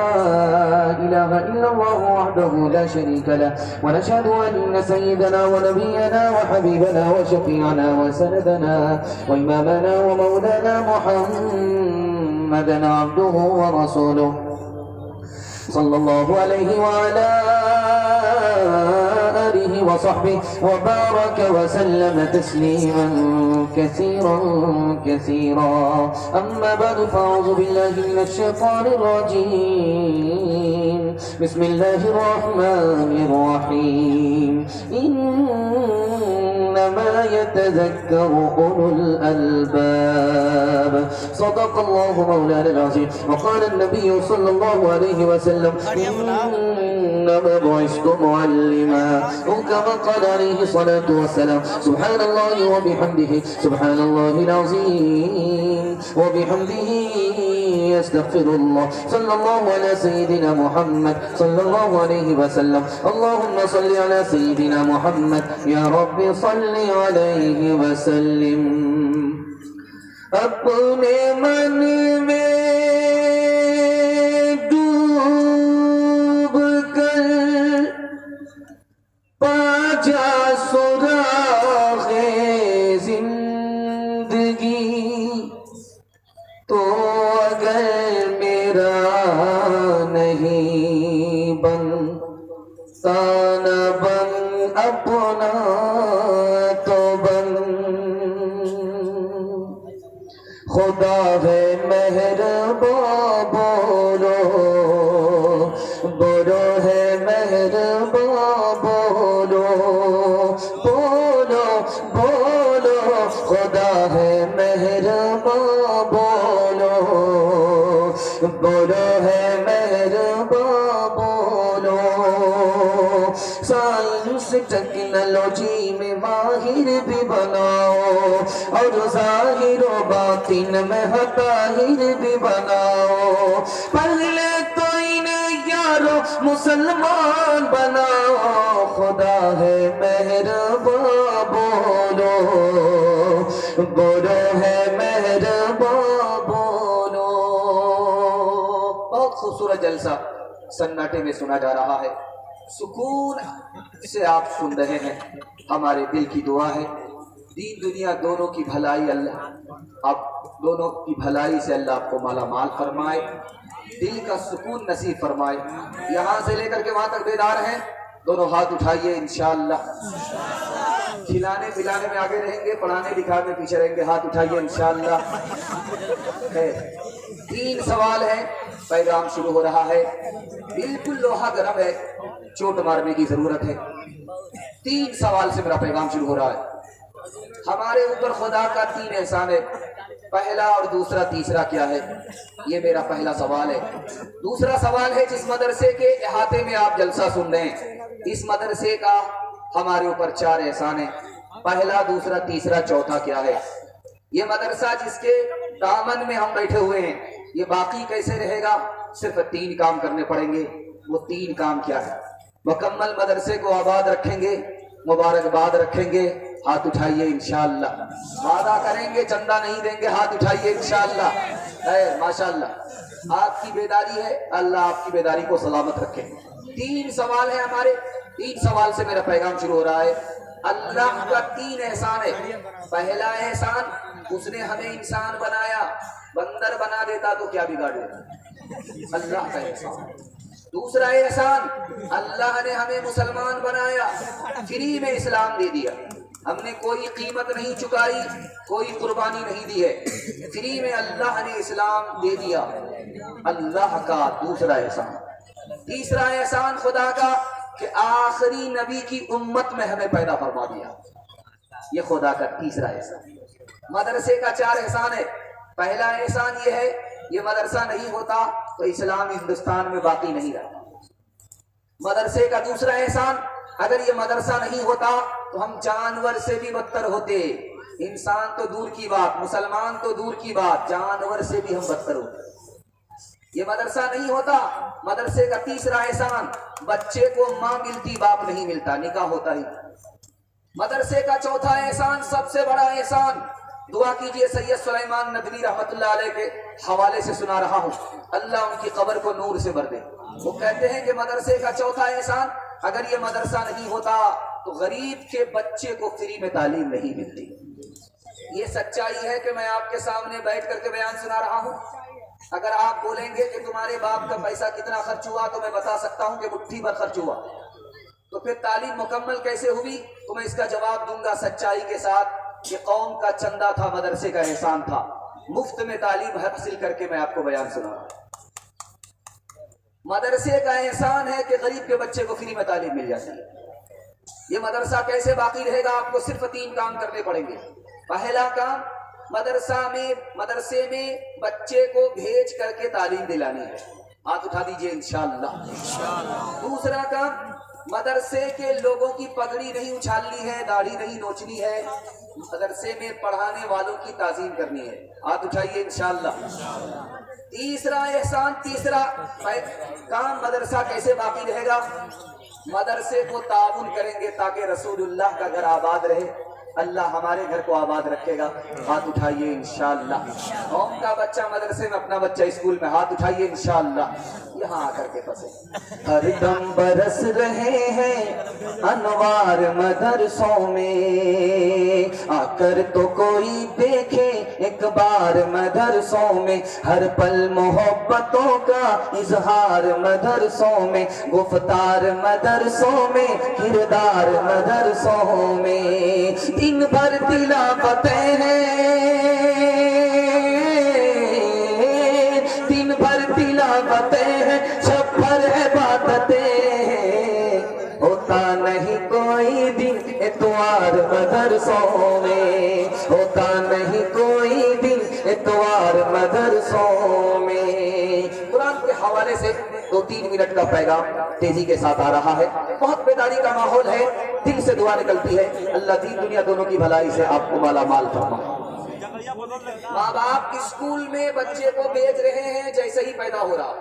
لا إله إلا الله وحده لا شريك له ونشهد أن سيدنا ونبينا وحبيبنا وشفيعنا وسندنا وإمامنا ومولانا محمدا عبده ورسوله صلى الله عليه وعلى آله وصحبه وبارك وسلم تسليما كثيرا كثيرا. أما بعد فأعوذ بالله من الشيطان الرجيم. بسم الله الرحمن الرحيم. إنما يتذكر أولو الألباب. صدق الله مولانا العظيم. وقال النبي صلى الله عليه وسلم إنما بعثت معلما أو كما قال عليه الصلاة والسلام. سبحان الله وبحمده سبحان الله العظيم وبحمده يستغفر الله. صلى الله على سيدنا محمد صلى الله عليه وسلم. اللهم صل على سيدنا محمد يا رب صل عليه وسلم. اپنے من میں ڈوب کر پا جا سراغ زندگی تو اگر میرا نہیں بنتا نہ بن اپنا تو بن. خدا ہے مہرباں بولو بولو ہے مہرباں بولو بولو بولو. خدا ہے مہرباں بولو بولو ہے مہرباں بولو. سائنس ٹیکنالوجی میں ماہر بھی بناؤ اور ظاہر و باطن میں طاہر بھی بناؤ. پہلے تو انہیں یارو مسلمان بناؤ. خدا ہے مہرباں بولو بولو ہے مہرباں بولو. بہت خوبصورت جلسہ سناٹے میں سنا جا رہا ہے. سکون سے آپ سن رہے ہیں. ہمارے دل کی دعا ہے دین دنیا دونوں کی بھلائی اللہ آپ دونوں کی بھلائی سے اللہ آپ کو مالا مال فرمائے, دل کا سکون نصیب فرمائے. یہاں سے لے کر کے وہاں تک بیدار ہیں, دونوں ہاتھ اٹھائیے انشاءاللہ. کھلانے پلانے میں آگے رہیں گے, پڑھانے لکھانے میں پیچھے رہیں گے. ہاتھ اٹھائیے انشاءاللہ. 3 سوال ہیں. پیغام شروع ہو رہا ہے. بالکل لوہا گرم ہے, چوٹ مارنے کی ضرورت ہے. 3 سوال سے میرا پیغام شروع ہو رہا ہے. ہمارے اوپر خدا کا 3 احسان ہے. پہلا اور دوسرا تیسرا کیا ہے؟ یہ میرا پہلا سوال ہے. دوسرا سوال ہے جس مدرسے کے احاطے میں آپ جلسہ سن رہے ہیں, اس مدرسے کا ہمارے اوپر 4 احسان ہیں. پہلا دوسرا تیسرا چوتھا کیا ہے؟ یہ مدرسہ جس کے دامن میں ہم بیٹھے ہوئے ہیں یہ باقی کیسے رہے گا؟ صرف 3 کام کرنے پڑیں گے. وہ 3 کام کیا ہے؟ مکمل مدرسے کو آباد رکھیں گے, مبارکباد رکھیں گے. ہاتھ اٹھائیے انشاءاللہ. وعدہ کریں گے چندہ نہیں دیں گے. ہاتھ اٹھائیے انشاءاللہ. ماشاءاللہ آپ کی بیداری ہے, اللہ آپ کی بیداری کو سلامت رکھے. 3 سوال ہیں ہمارے. 3 سوال سے میرا پیغام شروع ہو رہا ہے. اللہ کا 3 احسان ہے. پہلا احسان اس نے ہمیں انسان بنایا, بندر بنا دیتا تو کیا بگاڑ دیتا؟ اللہ کا احسان. دوسرا احسان اللہ نے ہمیں مسلمان بنایا, فری میں اسلام دے دیا. ہم نے کوئی قیمت نہیں چکائی, کوئی قربانی نہیں دی ہے, فری میں اللہ نے اسلام دے دیا. اللہ کا دوسرا احسان. تیسرا احسان خدا کا کہ آخری نبی کی امت میں ہمیں پیدا فرما دیا. یہ خدا کا تیسرا احسان. مدرسے کا 4 احسان ہے. پہلا احسان یہ ہے یہ مدرسہ نہیں ہوتا تو اسلام ہندوستان میں باقی نہیں رہتا. مدرسے کا دوسرا احسان اگر یہ مدرسہ نہیں ہوتا تو ہم جانور سے بھی بدتر ہوتے. انسان تو دور کی بات, مسلمان تو دور کی بات, جانور سے بھی ہم بدتر ہوتے. یہ مدرسہ نہیں ہوتا. مدرسے کا تیسرا احسان بچے کو ماں ملتی باپ نہیں ملتا, نکاح ہوتا ہی. مدرسے کا چوتھا احسان سب سے بڑا احسان दुआ कीजिए। सैयद सुलेमान नदवी रहमतुल्लाह अलैह के हवाले से सुना रहा हूँ, अल्लाह उनकी कब्र को नूर से भर दे। वो कहते हैं कि मदरसे का चौथा एहसान, अगर ये मदरसा नहीं होता तो गरीब के बच्चे को फ्री में तालीम नहीं मिलती। ये सच्चाई है कि मैं आपके सामने बैठ करके बयान सुना रहा हूँ। अगर आप बोलेंगे कि तुम्हारे बाप का पैसा कितना खर्च हुआ, तो मैं बता सकता हूँ कि मुट्ठी भर खर्च हुआ। तो फिर तालीम मुकम्मल कैसे हुई, तो मैं इसका जवाब दूंगा सच्चाई के साथ कि कौम का चंदा था, मदरसे का एहसान था। मुफ्त में तालीम हासिल करके मैं आपको बयान सुना रहा हूं। मदरसे का एहसान है कि गरीब के बच्चे को फ्री में तालीम मिल जाती है। ये मदरसा कैसे बाकी रहेगा, आपको सिर्फ 3 काम करने पड़ेंगे। पहला काम, मदरसे में बच्चे को भेज करके तालीम दिलानी है, हाथ उठा दीजिए इंशाअल्लाह। दूसरा काम, मदरसे के लोगों की पगड़ी नहीं उछालनी है, दाढ़ी नहीं नोचनी है, मदरसे में पढ़ाने वालों की ताजीम करनी है, हाथ उठाइए इंशाअल्लाह। तीसरा एहसान, तीसरा काम, मदरसा कैसे बाकी रहेगा, मदरसे को ताउन करेंगे ताकि रसूलुल्लाह का घर आबाद रहे, अल्लाह हमारे घर को आबाद रखेगा, हाथ उठाइए इंशाअल्लाह। कौम का बच्चा मदरसे में, अपना बच्चा स्कूल में, हाथ उठाइए इंशाअल्लाह। यहाँ आकर के फंसे। हरदम बरस रहे हैं अनवार मदरसों में, आकर तो कोई देखे एक बार मदरसों में, हर पल मोहब्बतों का इजहार मदरसों में, गुफ्तार मदरसों में, किरदार मदरसों में, दिन भर तिलावतें हैं, दिन भर तिलावतें हैं, सब भर इबादतें, होता नहीं कोई दिन इतवार मदरसों में, होता नहीं कोई दिन इतवार मदरसों में। कुरान के हवाले से 2-3 मिनट का पैगाम तेजी के साथ आ रहा है। बहुत बेदारी का माहौल है, दिल से दुआ निकलती है, अल्लाह दीन दुनिया दोनों की भलाई से आपको माला माल फरमाए। माँ बाप स्कूल में बच्चे को भेज रहे हैं, जैसे ही पैदा हो रहा,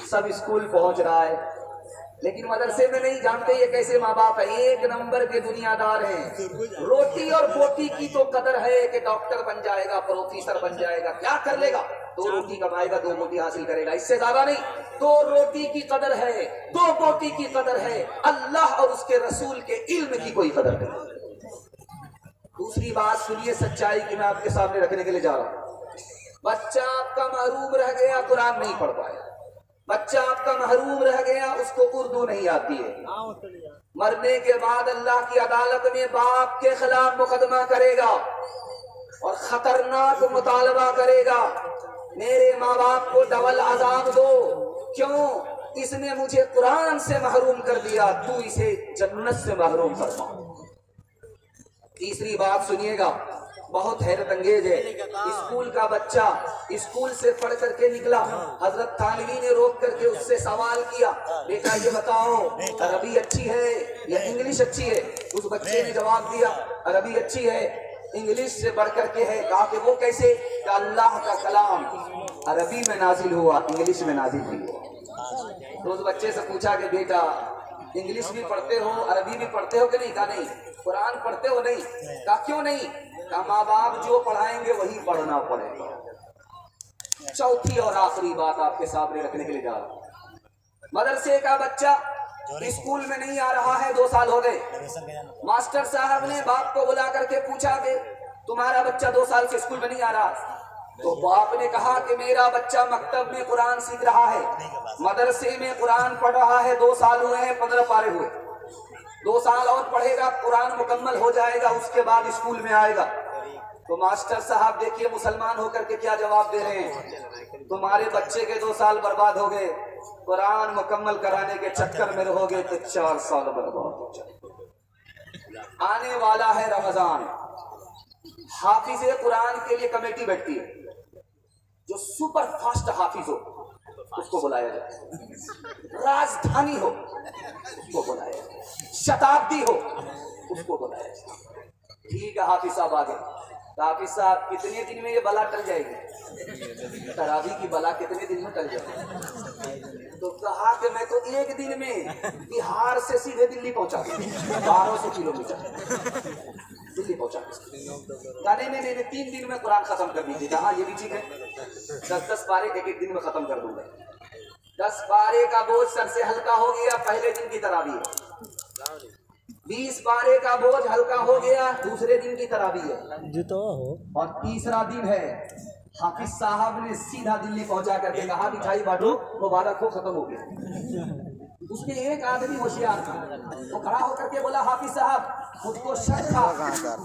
सब स्कूल पहुंच रहा है, लेकिन मदरसे में नहीं जानते ये कैसे माँ बाप है, 1 नंबर के दुनियादार हैं। रोटी और बोटी की तो कदर है कि डॉक्टर बन जाएगा, प्रोफेसर बन जाएगा, क्या कर लेगा, 2 रोटी कमाएगा, 2 बोटी हासिल करेगा, इससे ज्यादा नहीं। 2 रोटी की कदर है, 2 बोटी की कदर है, अल्लाह और उसके रसूल के इल्म की कोई कदर नहीं। दूसरी बात सुनिए, सच्चाई की मैं आपके सामने रखने के लिए जा रहा हूँ। बच्चा आपका महरूम रह गया, कुरान नहीं पढ़ पाया, बच्चा आपका महरूम रह गया, उसको उर्दू नहीं आती है, मरने के बाद अल्लाह की अदालत में बाप के खिलाफ मुकदमा करेगा और खतरनाक मुतालबा करेगा, मेरे माँ बाप को डबल अजाब दो, क्यों, इसने मुझे कुरान से महरूम कर दिया, तू इसे जन्नत से महरूम फरमा। तीसरी बात सुनिएगा, बहुत हैरत अंगेज है। स्कूल का बच्चा स्कूल से पढ़ करके निकला, हजरत थानवी ने रोक करके उससे सवाल किया, बेटा ये बताओ अरबी अच्छी है या इंग्लिश अच्छी है। उस बच्चे ने जवाब दिया अरबी अच्छी है, इंग्लिश से बढ़ करके है। कहा कि वो कैसे, कि अल्लाह का कलाम अरबी में नाजिल हुआ, इंग्लिश में नाजिल नहीं हुआ। तो उस बच्चे से पूछा कि बेटा इंग्लिश भी पढ़ते हो, अरबी भी पढ़ते हो कि नहीं? कहा नहीं। कुरान पढ़ते हो? नहीं। कहा क्यों नहीं? कहा माँ बाप जो पढ़ाएंगे वही पढ़ना पड़ेगा। चौथी और आखिरी बात आपके सामने रखने के लिए जा रहा हूं। मदरसे का बच्चा स्कूल में नहीं आ रहा है, 2 साल हो गए। मास्टर साहब ने बाप को बुला करके पूछा कि तुम्हारा बच्चा 2 साल से स्कूल में नहीं आ रहा। तो बाप ने कहा कि मेरा बच्चा मकतब में कुरान सीख रहा है, मदरसे में कुरान पढ़ रहा है, 2 साल हुए हैं, 15 पारे हुए, 2 साल और पढ़ेगा, कुरान मुकम्मल हो जाएगा, उसके बाद स्कूल में आएगा। तो मास्टर साहब देखिए मुसलमान होकर के क्या जवाब दे रहे हैं, तुम्हारे बच्चे के 2 साल बर्बाद हो गए, कुरान मुकम्मल कराने के चक्कर में रहोगे तो 4 साल बर्बाद हो जाए। आने वाला है रमजान, हाफिज कुरान के लिए कमेटी बैठती है, जो सुपर फास्ट हाफिज हो उसको बुलाया जाए, राजधानी हो उसको बुलाया जाए, शताब्दी हो उसको बुलाया जाए। ठीक है हाफिज साहब आ गए। हाफिज साहब कितने दिन में ये बला टल जाएगी? तरावी की बला कितने दिन में टल जाएगी? तो कहा कि मैं तो एक दिन में बिहार से सीधे दिल्ली पहुंचा 1200 किलोमीटर दिल्ली पहुंचा। कहने में मैंने 3 दिन में कुरान खत्म कर दी थी। कहा ये भी ठीक है, 10-10 पारे एक दिन में खत्म कर दूंगा। 10 पारे का बोझ सर से हल्का हो गया पहले दिन की तरावी है। 20 पारे का बोझ हल्का हो गया दूसरे दिन की तरावी है। और तीसरा दिन है हाफिज साहब ने सीधा दिल्ली पहुंचा करके कहा मिठाई बांटो, मुबारक हो, खत्म हो गया। उसमें एक आदमी होशियार था, वो खड़ा होकर के बोला हाफिज साहब मुझको शक था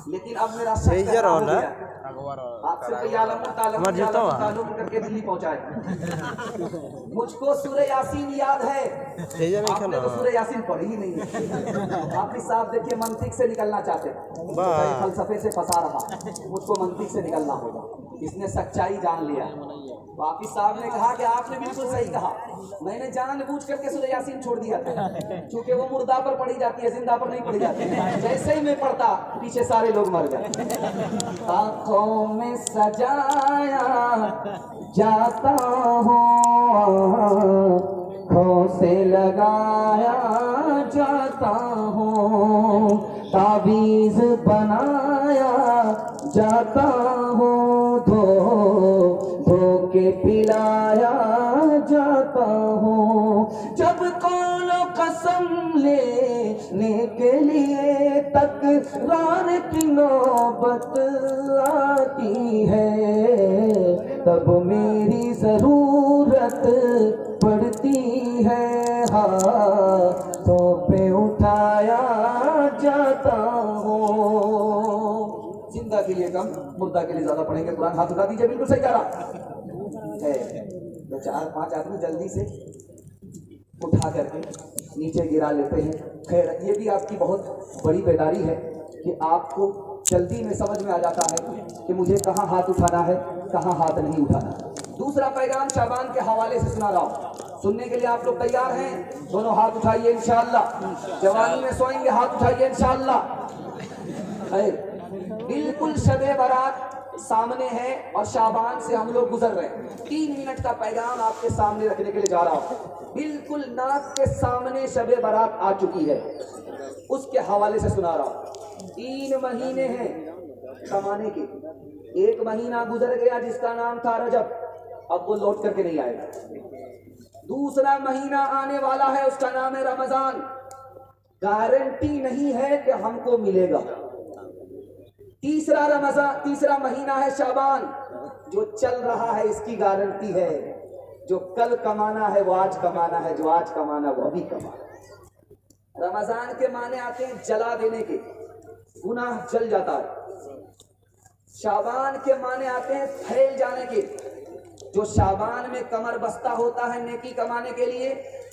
लेकिन अब मेरा शक हो गया, आपसे ताल्लुक करके दिल्ली पहुंचाए। मुझको सूरह यासीन याद है, आपने तो सूरह यासीन पढ़ी ही नहीं है। हाफिज साहब देखिए मंतिक से निकलना चाहते हैं, फलसफे से फंसा रहा, मुझको मंतिक से निकलना होगा। इसने सच्चाई जान लिया। हाफिज साहब ने कहा कि आपने बिल्कुल सही कहा, मैंने जानबूझ करके सूरह यासीन छोड़ दिया था, क्योंकि वो मुर्दा पर पढ़ी जाती है, जिंदा पर नहीं पढ़ी जाती। जैसे ही मैं पढ़ता पीछे सारे लोग मर गए। आँखों में सजाया जाता हूँ, आँखों से लगाया जाता हूँ, ताबीज बनाया जाता हूँ, धो के पिलाया जाता हूँ। जब कौनो कसम लेने के लिए तकरार की नौबत आती है, तब मेरी जरूरत पड़ती है, हाथों पे उठाया जाता हूँ। जिंदा के लिए कम, मुर्दा के लिए ज्यादा पढ़ेंगे कुरान। हाथ उठा दीजिए, बिल्कुल सही कह रहा है। तो 4-5 आदमी जल्दी से उठा करके नीचे गिरा लेते हैं। खैर ये भी आपकी बहुत बड़ी बेदारी है कि आपको जल्दी में समझ में आ जाता है कि मुझे कहाँ हाथ उठाना है, कहाँ हाथ नहीं उठाना। दूसरा पैगाम शाबान के हवाले से सुना रहा हूँ, सुनने के लिए आप लोग तैयार हैं? दोनों हाथ उठाइए इंशाअल्लाह। जवानी में सोएंगे, हाथ उठाइए इंशाअल्लाह। बिल्कुल शबे बारात सामने है और शाबान से हम लोग गुजर रहे हैं। 3 मिनट का पैगाम आपके सामने रखने के लिए जा रहा हूँ। बिल्कुल नाक के सामने शबे बारात आ चुकी है, उसके हवाले से सुना रहा हूँ। 3 महीने हैं कमाने के। 1 महीना गुजर गया जिसका नाम था रजब, अब वो लौट करके नहीं आएगा। दूसरा महीना आने वाला है, उसका नाम है रमजान, गारंटी नहीं है कि हमको मिलेगा। तीसरा महीना है शाबान, जो चल रहा है इसकी गारंटी है, जो कल कमाना है वो आज कमाना है, जो आज कमाना वो अभी कमाना। रमजान के माने आते हैं जला देने के, गुनाह जल जाता है। शाबान के माने आते हैं फैल जाने के, जो शाबान में कमर बस्ता होता है नेकी कमाने के लिए,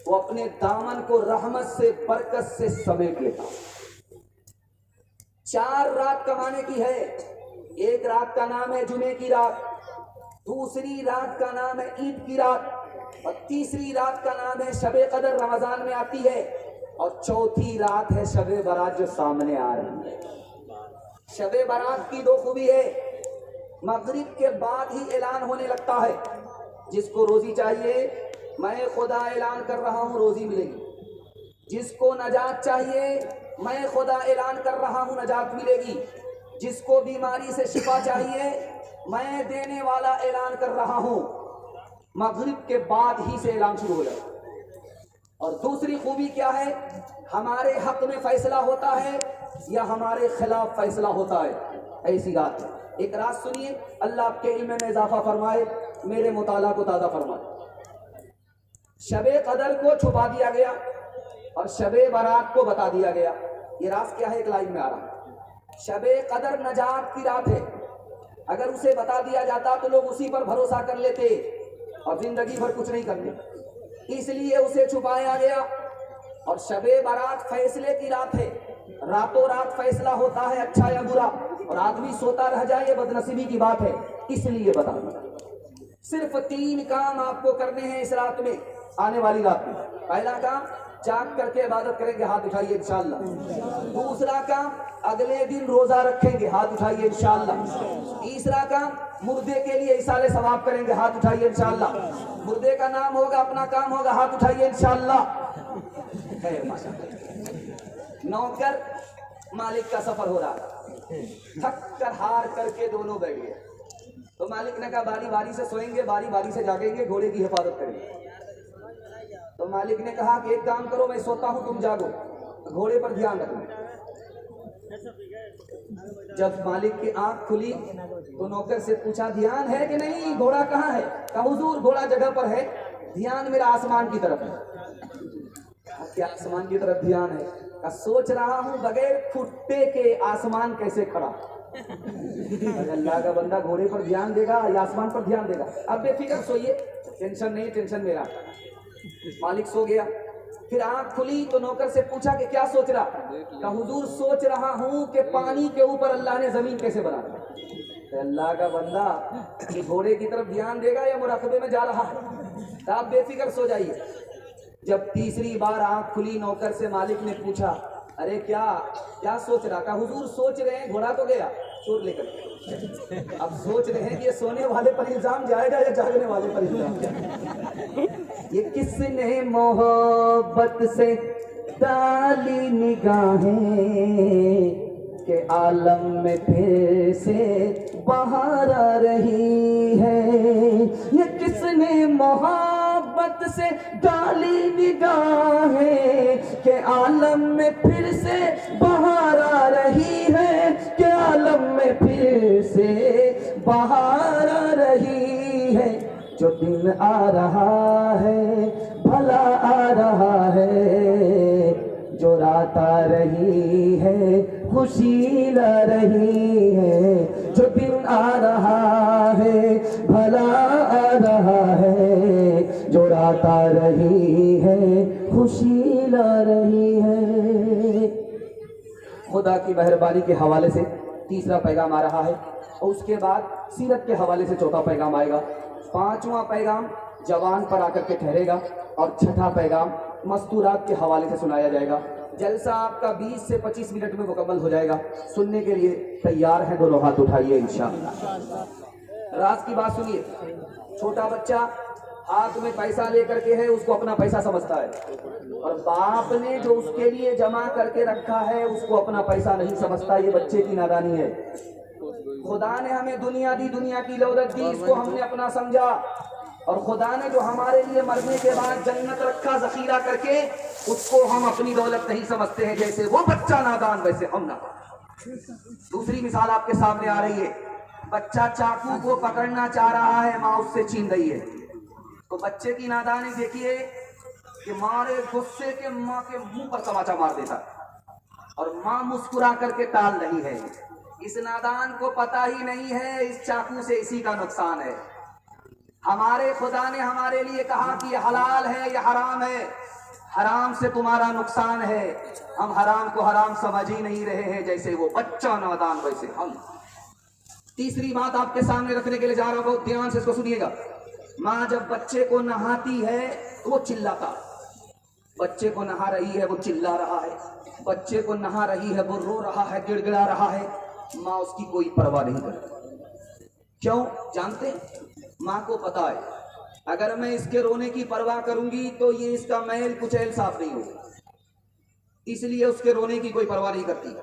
वो अपने दामन को रहमत से बरकत से समेट लेता है। 4 रात कमाने की है। एक रात का नाम है जुमे की रात, दूसरी रात का नाम है ईद की रात, और तीसरी रात का नाम है शबे कदर रमजान में आती है, और चौथी रात है शबे बारात जो सामने आ रही है। शबे बारात की 2 खूबी है, मगरिब के बाद ही ऐलान होने लगता है। जिसको रोजी चाहिए, मैं खुदा ऐलान कर रहा हूँ रोजी मिलेगी। जिसको नजात चाहिए, मैं खुदा ऐलान कर रहा हूँ नजात मिलेगी। जिसको बीमारी से शिफा चाहिए, मैं देने वाला ऐलान कर रहा हूँ। मगरिब के बाद ही से ऐलान शुरू हो जाए। और दूसरी खूबी क्या है, हमारे हक में फैसला होता है या हमारे खिलाफ फैसला होता है, ऐसी रात है। एक रात सुनिए, अल्लाह आपके इल्म में इजाफा फरमाए, मेरे मुताला को ताज़ा फरमाए। शबे कदर को छुपा दिया गया और शबे बारात को बता दिया गया। ये रात क्या है, एक लाइन में आ रहा। शबे कदर नजात की रात है, अगर उसे बता दिया जाता तो लोग उसी पर भरोसा कर लेते और जिंदगी भर कुछ नहीं करते, इसलिए उसे छुपाया गया। और शबे बारात फैसले की रात है, रातों रात फैसला होता है अच्छा या बुरा, और आदमी सोता रह जाए ये बदनसीबी की बात है, इसलिए बता दिया। सिर्फ 3 काम आपको करने हैं इस रात में, आने वाली रात में। पहला काम, जाग करके इबादत करेंगे, हाथ उठाइए इंशाअल्लाह। दूसरा काम, अगले दिन रोजा रखेंगे, हाथ उठाइए इंशाअल्लाह। तीसरा काम, मुर्दे के लिए इसाले सवाब करेंगे, हाथ उठाइए इंशाअल्लाह। मुर्दे का नाम होगा, अपना काम होगा, हाथ उठाइए इंशाअल्लाह। नौकर मालिक का सफर हो रहा, थक कर हार करके दोनों बैठ गए। तो मालिक ने कहा बारी बारी से सोएंगे, बारी बारी से जागेंगे, घोड़े की हिफाजत करेंगे। तो मालिक ने कहा कि एक काम करो, मैं सोता हूं, तुम जागो, घोड़े पर ध्यान रखना। जब मालिक की आंख खुली तो नौकर से पूछा, ध्यान है कि नहीं, घोड़ा कहाँ है? कहा हुजूर घोड़ा जगह पर है, ध्यान मेरा आसमान की तरफ है। क्या आसमान की तरफ ध्यान है? कहा सोच रहा हूं बगैर फुट्टे के आसमान कैसे खड़ा। अल्लाह का बंदा घोड़े पर ध्यान देगा या आसमान पर ध्यान देगा? अब बेफिक्र सोइए, टेंशन नहीं, टेंशन मेरा। मालिक सो गया। फिर आंख खुली तो नौकर से पूछा कि क्या सोच रहा? कहा हुजूर सोच रहा हूं कि पानी के ऊपर अल्लाह ने जमीन कैसे बना दी। तो अल्लाह का बंदा कि घोड़े की तरफ ध्यान देगा या मुराकबे में जा रहा है? तो आप बेफिक्र सो जाइए। जब तीसरी बार आंख खुली, नौकर से मालिक ने पूछा, अरे क्या सोच रहा? कहा हुजूर सोच रहे हैं घोड़ा तो गया चोर लेकर, अब सोच रहे हैं कि ये सोने वाले पर इल्जाम जाएगा या जागने वाले पर इल्जाम जाएगा। ये किसने मोहब्बत से डाली निगाहें के आलम में फिर से बहार आ रही है। ये किसने मोहब्बत से डाली निगाहें के आलम में फिर से बहार आ रही है, के आलम में फिर से बहार आ रही है। जो दिन आ रहा है भला आ रहा है, जो रात आ रही है खुशी ला रही है। जो दिन आ रहा है भला आ रहा है, जो रात आ रही है खुशी ला रही है। खुदा की मेहरबानी के हवाले से तीसरा पैगाम आ रहा है और उसके बाद सीरत के हवाले से चौथा पैगाम आएगा। पांचवा पैगाम जवान पर आकर के ठहरेगा और छठा पैगाम मस्तूरात के हवाले से सुनाया जाएगा। जलसा आपका 20 से 25 मिनट में मुकम्मल हो जाएगा। सुनने के लिए तैयार हैं? दोनों हाथ उठाइए इंशाअल्लाह। राज की बात सुनिए। छोटा बच्चा हाथ में पैसा लेकर के है, उसको अपना पैसा समझता है, और बाप ने जो उसके लिए जमा करके रखा है उसको अपना पैसा नहीं समझता। ये बच्चे की नादानी है। खुदा ने हमें दुनिया दी, दुनिया की दौलत दी, इसको हमने अपना समझा, और खुदा ने जो हमारे लिए मरने के बाद जन्नत रखा जखीरा करके, उसको हम अपनी दौलत नहीं समझते हैं। जैसे वो बच्चा नादान वैसे हम नादान। दूसरी मिसाल आपके सामने आ रही है। बच्चा चाकू को पकड़ना चाह रहा है, माँ उससे छीन रही है। तो बच्चे की नादानी देखिए कि मारे गुस्से के माँ के मुंह पर तमाचा मार देता, और माँ मुस्कुरा करके टाल रही है। इस नादान को पता ही नहीं है इस चाकू से इसी का नुकसान है। हमारे खुदा ने हमारे लिए कहा कि ये हलाल है, ये हराम है, हराम से तुम्हारा नुकसान है। हम हराम को हराम समझ ही नहीं रहे हैं, जैसे वो बच्चा नादान वैसे हम। तीसरी बात आपके सामने रखने के लिए जा रहा हूं, बहुत ध्यान से इसको सुनिएगा। माँ जब बच्चे को नहाती है तो वो चिल्लाता, बच्चे को नहा रही है वो चिल्ला रहा है, बच्चे को नहा रही है वो रो रहा है, गिड़गिड़ा रहा है। माँ उसकी कोई परवाह नहीं करती। क्यों जानते हैं? माँ को पता है अगर मैं इसके रोने की परवाह करूंगी तो ये इसका मैल कुचैल साफ नहीं होगा, इसलिए उसके रोने की कोई परवाह नहीं करती।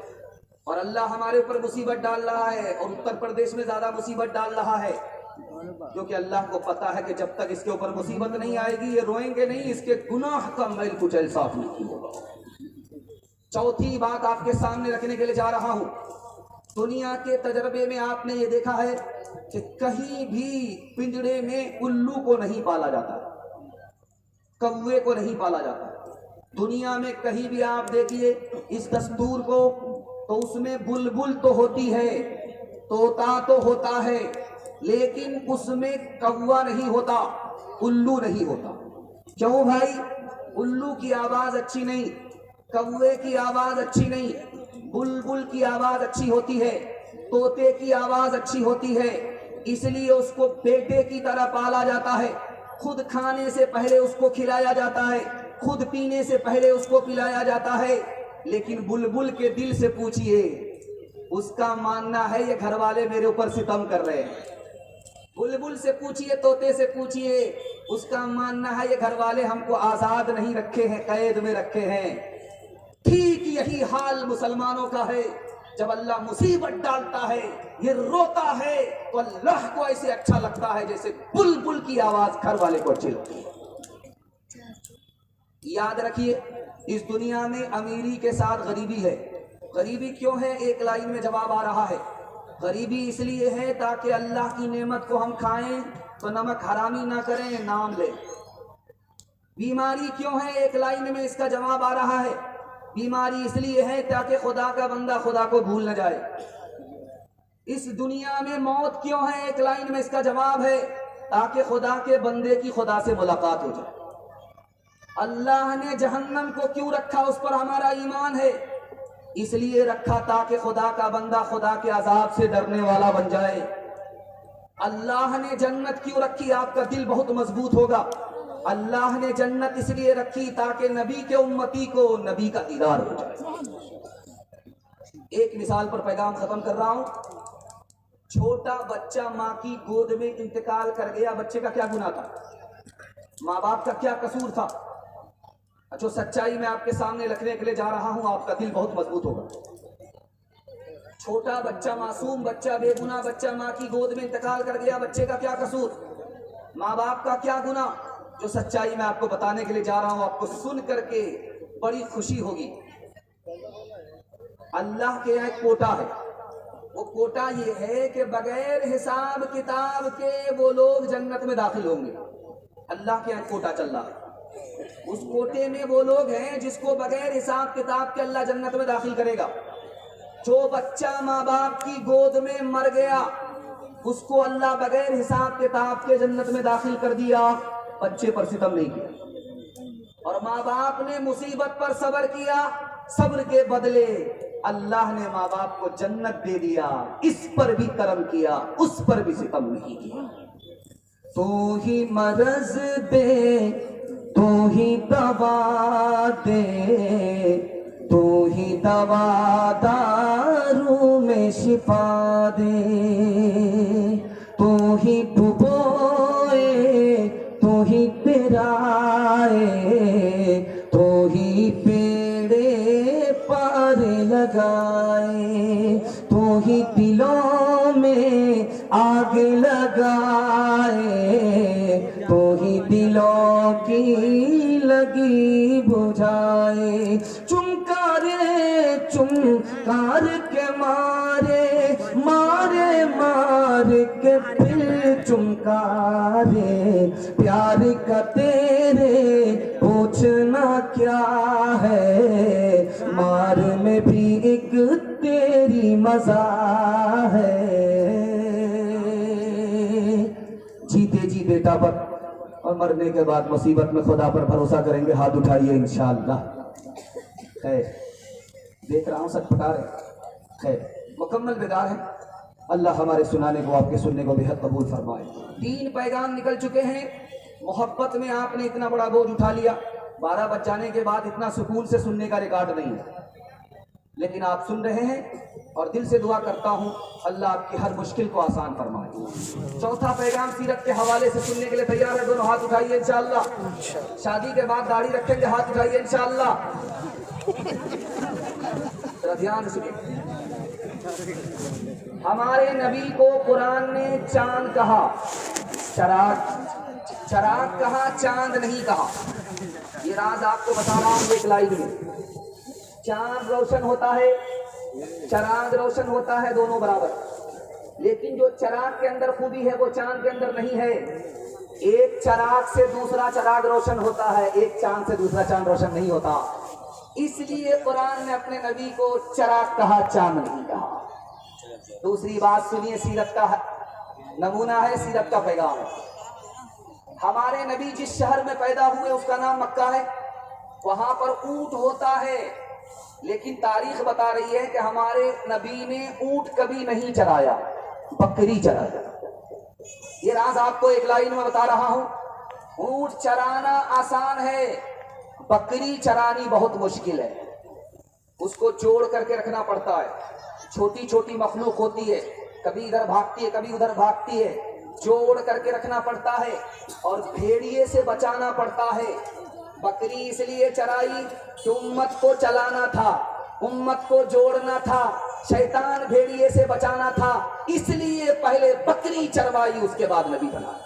और अल्लाह हमारे ऊपर मुसीबत डाल रहा है, और उत्तर प्रदेश में ज्यादा मुसीबत डाल रहा है, क्योंकि अल्लाह को पता है कि जब तक इसके ऊपर मुसीबत नहीं आएगी ये रोएंगे नहीं, इसके गुनाह का मैल कुचैल साफ नहीं होगा। चौथी बात आपके सामने रखने के लिए जा रहा हूं। दुनिया के तजर्बे में आपने ये देखा है कि कहीं भी पिंजड़े में उल्लू को नहीं पाला जाता, कौवे को नहीं पाला जाता। दुनिया में कहीं भी आप देखिए इस दस्तूर को, तो उसमें बुलबुल तो होती है, तोता तो होता है, लेकिन उसमें कौवा नहीं होता, उल्लू नहीं होता। क्यों भाई? उल्लू की आवाज अच्छी नहीं, कौवे की आवाज अच्छी नहीं, बुलबुल की आवाज अच्छी होती है, तोते की आवाज अच्छी होती है, इसलिए उसको बेटे की तरह पाला जाता है। खुद खाने से पहले उसको खिलाया जाता है, خود پینے سے پہلے اس کو پلایا جاتا ہے، لیکن بلبل کے دل سے پوچھئے، اس کا ماننا ہے یہ گھر والے میرے اوپر ستم کر رہے ہیں۔ بلبل سے پوچھئے، طوطے سے پوچھئے، اس کا ماننا ہے یہ گھر والے ہم کو آزاد نہیں رکھے ہیں، قید میں رکھے ہیں۔ ٹھیک یہی حال مسلمانوں کا ہے۔ جب اللہ مصیبت ڈالتا ہے، یہ روتا ہے، تو اللہ کو ایسے اچھا لگتا ہے جیسے بلبل کی آواز گھر والے کو اچھی لگتی ہے۔ یاد رکھیے، اس دنیا میں امیری کے ساتھ غریبی ہے۔ غریبی کیوں ہے؟ ایک لائن میں جواب آ رہا ہے۔ غریبی اس لیے ہے تاکہ اللہ کی نعمت کو ہم کھائیں تو نمک حرامی نہ کریں، نام لیں۔ بیماری کیوں ہے؟ ایک لائن میں اس کا جواب آ رہا ہے۔ بیماری اس لیے ہے تاکہ خدا کا بندہ خدا کو بھول نہ جائے۔ اس دنیا میں موت کیوں ہے؟ ایک لائن میں اس کا جواب ہے، تاکہ خدا کے بندے کی خدا سے ملاقات ہو جائے۔ اللہ نے جہنم کو کیوں رکھا؟ اس پر ہمارا ایمان ہے، اس لیے رکھا تاکہ خدا کا بندہ خدا کے عذاب سے ڈرنے والا بن جائے۔ اللہ نے جنت کیوں رکھی؟ آپ کا دل بہت مضبوط ہوگا۔ اللہ نے جنت اس لیے رکھی تاکہ نبی کے امتی کو نبی کا دیدار ہو جائے۔ ایک مثال پر پیغام ختم کر رہا ہوں۔ چھوٹا بچہ ماں کی گود میں انتقال کر گیا، بچے کا کیا گناہ تھا؟ ماں باپ کا کیا قصور تھا؟ جو سچائی میں آپ کے سامنے رکھنے کے لیے جا رہا ہوں، آپ کا دل بہت مضبوط ہوگا۔ چھوٹا بچہ، معصوم بچہ، بے گناہ بچہ ماں کی گود میں انتقال کر گیا، بچے کا کیا قصور؟ ماں باپ کا کیا گناہ؟ جو سچائی میں آپ کو بتانے کے لیے جا رہا ہوں، آپ کو سن کر کے بڑی خوشی ہوگی۔ اللہ کے یہاں ایک کوٹا ہے۔ وہ کوٹا یہ ہے کہ بغیر حساب کتاب کے وہ لوگ جنت میں داخل ہوں گے۔ اللہ کے یہاں کوٹا چل رہا ہے۔ اس کوٹے میں وہ لوگ ہیں جس کو بغیر حساب کتاب کے اللہ جنت میں داخل کرے گا۔ جو بچہ ماں باپ کی گود میں مر گیا، اس کو اللہ بغیر حساب کتاب کے جنت میں داخل کر دیا، بچے پر ستم نہیں کیا۔ اور ماں باپ نے مصیبت پر صبر کیا، صبر کے بدلے اللہ نے ماں باپ کو جنت دے دیا۔ اس پر بھی کرم کیا، اس پر بھی ستم نہیں کیا۔ تو ہی مرض دے، تو ہی دوا دے، تو ہی دوا دارو میں شفا دے، تو ہی ڈبوئے، تو ہی پرائے، تو ہی پیڑے پار لگائے، تو ہی دلوں میں آگ لگائے، تو ہی دلوں کی لگی بجھائے۔ چمکارے چمکار کے مارے، مارے مار کے پھر چمکارے، پیار کا تیرے پوچھنا کیا ہے، مار میں بھی ایک تیری مزہ ہے۔ جیتے جی بیٹا پر اور مرنے کے بعد مصیبت میں خدا پر بھروسہ کریں گے، ہاتھ اٹھائیے انشاءاللہ۔ خیر، دیکھ رہا ہوں سچ پٹا رہے، خیر مکمل بیدار ہے۔ اللہ ہمارے سنانے کو، آپ کے سننے کو بے حد قبول فرمائے۔ 3 پیغام نکل چکے ہیں۔ محبت میں آپ نے اتنا بڑا بوجھ اٹھا لیا، 12 بج جانے کے بعد اتنا سکون سے سننے کا ریکارڈ نہیں ہے، لیکن آپ سن رہے ہیں اور دل سے دعا کرتا ہوں اللہ آپ کی ہر مشکل کو آسان فرمائے۔ چوتھا پیغام سیرت کے حوالے سے سننے کے لیے تیار ہے؟ دونوں ہاتھ اٹھائیے انشاءاللہ۔ شادی کے بعد داڑھی رکھیں گے، ہاتھ اٹھائیے انشاءاللہ۔ ذرا دھیان سے سنیے۔ ہمارے نبی کو قرآن نے چاند کہا، چراغ کہا، چاند نہیں کہا۔ یہ راز آپ کو بتا رہا ہوں ایک لائن میں۔ چاند روشن ہوتا ہے، چراغ روشن ہوتا ہے، دونوں برابر، لیکن جو چراغ کے اندر خوبی ہے وہ چاند کے اندر نہیں ہے۔ ایک چراغ سے دوسرا چراغ روشن ہوتا ہے، ایک چاند سے دوسرا چاند روشن نہیں ہوتا۔ اس لیے قرآن نے اپنے نبی کو چراغ کہا، چاند نہیں کہا۔ دوسری بات سنیے، سیرت کا نمونہ ہے، سیرت کا پیغام ہے۔ ہمارے نبی جس شہر میں پیدا ہوئے اس کا نام مکہ ہے، وہاں پر اونٹ ہوتا ہے، لیکن تاریخ بتا رہی ہے کہ ہمارے نبی نے اونٹ کبھی نہیں چرایا، بکری چرایا۔ یہ راز آپ کو ایک لائن میں بتا رہا ہوں۔ اونٹ چرانا آسان ہے، बकरी चरानी बहुत मुश्किल है, उसको जोड़ करके रखना पड़ता है। छोटी छोटी मखलूक होती है, कभी इधर भागती है कभी उधर भागती है, जोड़ करके रखना पड़ता है और भेड़िए से बचाना पड़ता है। बकरी इसलिए चराई कि उम्मत को चलाना था, उम्मत को जोड़ना था, शैतान भेड़िए से बचाना था, इसलिए पहले बकरी चरवाई, उसके बाद नबी बना।